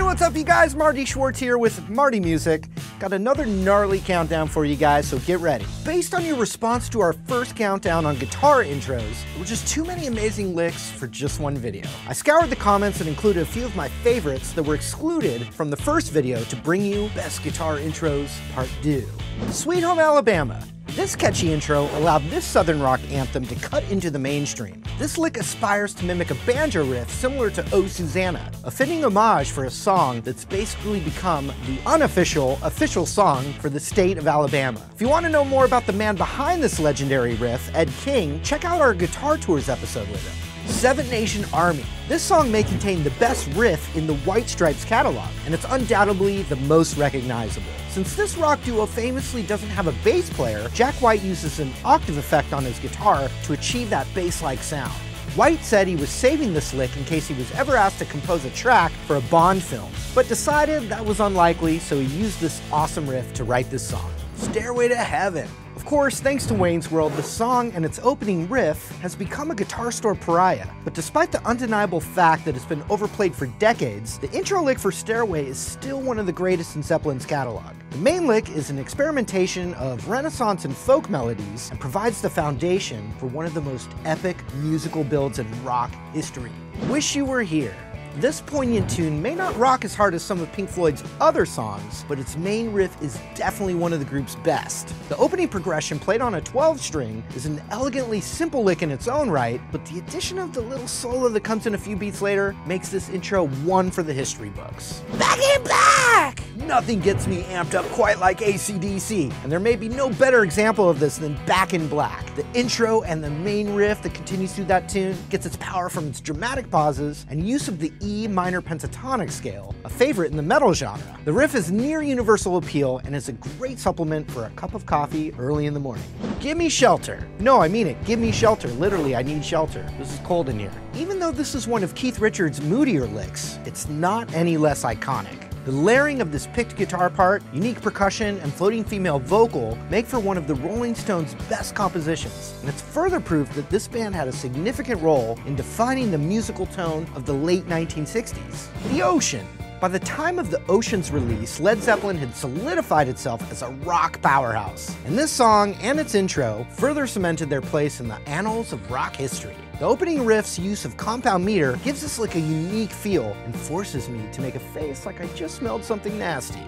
what's up you guys? Marty Schwartz here with Marty Music. Got another gnarly countdown for you guys, so get ready. Based on your response to our first countdown on guitar intros, there were just too many amazing licks for just one video. I scoured the comments and included a few of my favorites that were excluded from the first video to bring you Best Guitar Intros Part 2. Sweet Home Alabama. This catchy intro allowed this southern rock anthem to cut into the mainstream. This lick aspires to mimic a banjo riff similar to Oh Susanna, a fitting homage for a song that's basically become the unofficial official song for the state of Alabama. If you want to know more about the man behind this legendary riff, Ed King, check out our Guitar Tours episode with him. Seven Nation Army. This song may contain the best riff in the White Stripes catalog, and it's undoubtedly the most recognizable. Since this rock duo famously doesn't have a bass player, Jack White uses an octave effect on his guitar to achieve that bass-like sound. White said he was saving this lick in case he was ever asked to compose a track for a Bond film, but decided that was unlikely, so he used this awesome riff to write this song. Stairway to Heaven. Of course, thanks to Wayne's World, the song and its opening riff has become a guitar store pariah. But despite the undeniable fact that it's been overplayed for decades, the intro lick for Stairway is still one of the greatest in Zeppelin's catalog. The main lick is an experimentation of Renaissance and folk melodies and provides the foundation for one of the most epic musical builds in rock history. Wish You Were Here. This poignant tune may not rock as hard as some of Pink Floyd's other songs, but its main riff is definitely one of the group's best. The opening progression, played on a 12-string, is an elegantly simple lick in its own right, but the addition of the little solo that comes in a few beats later makes this intro one for the history books. Back in Black! Nothing gets me amped up quite like AC/DC, and there may be no better example of this than Back in Black. The intro and the main riff that continues through that tune gets its power from its dramatic pauses and use of the E minor pentatonic scale, a favorite in the metal genre. The riff is near universal appeal and is a great supplement for a cup of coffee early in the morning. Gimme Shelter. No, I mean it. Give me shelter. Literally, I need shelter. This is cold in here. Even though this is one of Keith Richards' moodier licks, it's not any less iconic. The layering of this picked guitar part, unique percussion, and floating female vocal make for one of the Rolling Stones' best compositions, and it's further proof that this band had a significant role in defining the musical tone of the late 1960s. The Ocean. By the time of The Ocean's release, Led Zeppelin had solidified itself as a rock powerhouse, and this song and its intro further cemented their place in the annals of rock history. The opening riff's use of compound meter gives this lick a unique feel and forces me to make a face like I just smelled something nasty.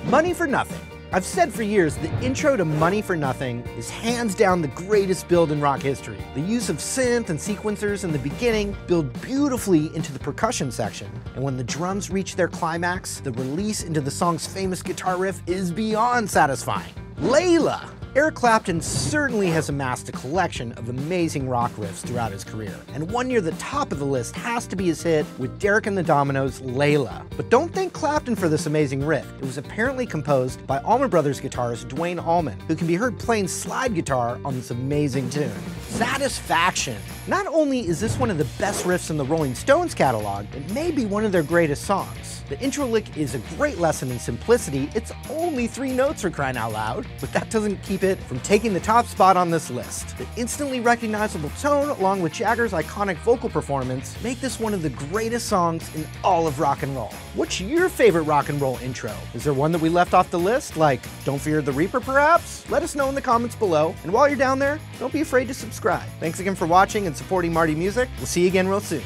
Money for Nothing. I've said for years, the intro to Money for Nothing is hands down the greatest build in rock history. The use of synth and sequencers in the beginning build beautifully into the percussion section, and when the drums reach their climax, the release into the song's famous guitar riff is beyond satisfying. Layla. Eric Clapton certainly has amassed a collection of amazing rock riffs throughout his career, and one near the top of the list has to be his hit with Derek and the Dominos' Layla. But don't thank Clapton for this amazing riff. It was apparently composed by Allman Brothers guitarist Duane Allman, who can be heard playing slide guitar on this amazing tune. Satisfaction. Not only is this one of the best riffs in the Rolling Stones catalog, it may be one of their greatest songs. The intro lick is a great lesson in simplicity. It's only 3 notes for crying out loud, but that doesn't keep it from taking the top spot on this list. The instantly recognizable tone, along with Jagger's iconic vocal performance, make this one of the greatest songs in all of rock and roll. What's your favorite rock and roll intro? Is there one that we left off the list, like Don't Fear the Reaper perhaps? Let us know in the comments below, and while you're down there, don't be afraid to subscribe. Thanks again for watching and supporting Marty Music. We'll see you again real soon.